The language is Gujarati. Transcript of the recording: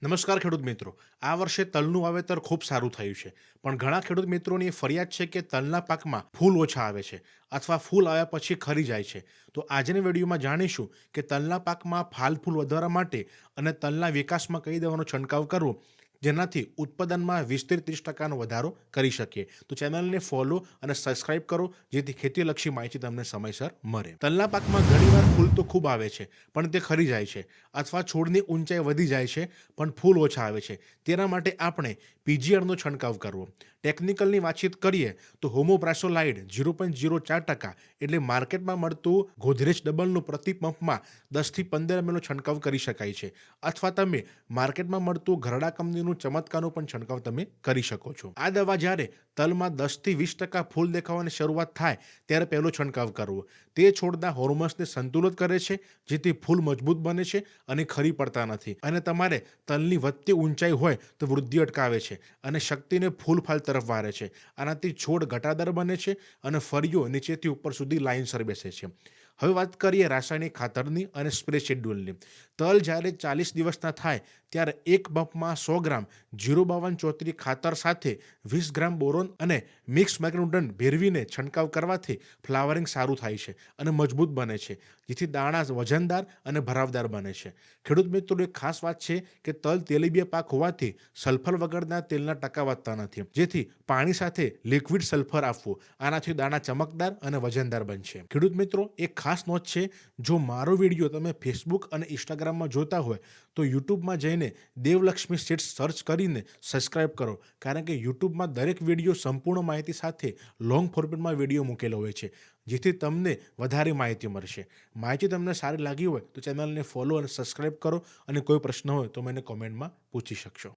નમસ્કાર ખેડૂત મિત્રો। આ વર્ષે તલનું વાવેતર ખૂબ સારું થયું છે, પણ ઘણા ખેડૂત મિત્રોની ફરિયાદ છે કે તલના પાકમાં ફૂલ ઓછા આવે છે અથવા ફૂલ આવ્યા પછી ખરી જાય છે। તો આજની વિડીયોમાં જાણીશું કે તલના પાકમાં ફૂલ વધારવા માટે અને તલના વિકાસમાં કઈ દવાનો છંટકાવ કરવો જેનાથી ઉત્પાદનમાં 20 થી 30% વધારો કરી શકીએ। તો ચેનલને ફોલો અને સબસ્ક્રાઇબ કરો જેથી ખેતીલક્ષી માહિતી તમને સમયસર મળે। તલના પાકમાં ઘણીવાર ફૂલ તો ખૂબ આવે છે પણ તે ખરી જાય છે અથવા છોડની ઊંચાઈ વધી જાય છે પણ ફૂલ ઓછા આવે છે। તેના માટે આપણે પીજીઆરનો છંટકાવ કરવો। ટેકનિકલની વાતચીત કરીએ તો હોમોપ્રાસોલાઇડ 0.04% એટલે માર્કેટમાં મળતું ગોદરેજ ડબલનું પ્રતિ પંપમાં 10 થી 15 ml નો છંટકાવ કરી શકાય છે, અથવા તમે માર્કેટમાં મળતું ઘરડા કંપનીનું ચમત્કારનો પણ છંટકાવ તમે કરી શકો છો। આ દવા જ્યારે તલમાં 10 થી 20% ફૂલ દેખાવાની શરૂઆત થાય ત્યારે પહેલો છંટકાવ કરવો। તે છોડના હોર્મોન્સને સંતુલિત કરે છે જેથી ફૂલ મજબૂત બને છે અને ખરી પડતા નથી, અને તમારે તલની વધતી ઊંચાઈ હોય તો વૃદ્ધિ અટકાવે છે અને શક્તિને ફૂલ ફાલ તરફ વારે છે। આનાથી છોડ ઘટાદાર બને છે અને ફળીઓ નીચેથી ઉપર સુધી લાઇનસર બેસે છે। હવે વાત કરીએ રાસાયણિક ખાતરની અને સ્પ્રે શેડ્યુલની। તલ જ્યારે 40 દિવસના થાય ત્યારે એક બમ્પમાં 100 ગ્રામ 05234 ખાતર સાથે 20 ગ્રામ બોરોન અને મિક્સ માઇક્રોન્યુટ્રન ભેળવીને છંટકાવ કરવાથી ફ્લાવરિંગ સારું થાય છે અને મજબૂત બને છે, જેથી દાણા વજનદાર અને ભરાવદાર બને છે। ખેડૂત મિત્રો, એક ખાસ વાત છે કે તલ તેલીબિયા પાક હોવાથી સલ્ફર વગરના તેલના ટકા વધતા નથી, જેથી પાણી સાથે લિક્વિડ સલ્ફર આપવું। આનાથી દાણા ચમકદાર અને વજનદાર બનશે। ખેડૂત મિત્રો, એક ખાસ નોંધ છે, જો મારો વિડીયો તમે ફેસબુક અને ઇન્સ્ટાગ્રામમાં જોતા હોય તો યુટ્યુબમાં જઈને દેવલક્ષ્મી સીડ્સ સર્ચ કરીને સબસ્ક્રાઇબ કરો, કારણ કે યુટ્યુબમાં દરેક વિડીયો સંપૂર્ણ માહિતી સાથે લોંગ ફોર્મેટમાં વિડીયો મૂકેલો હોય છે, જેથી તમને વધારે માહિતી મળશે। માહિતી તમને સારી લાગી હોય તો ચેનલને ફોલો અને સબસ્ક્રાઇબ કરો, અને કોઈ પ્રશ્ન હોય તો મને કોમેન્ટમાં પૂછી શકશો।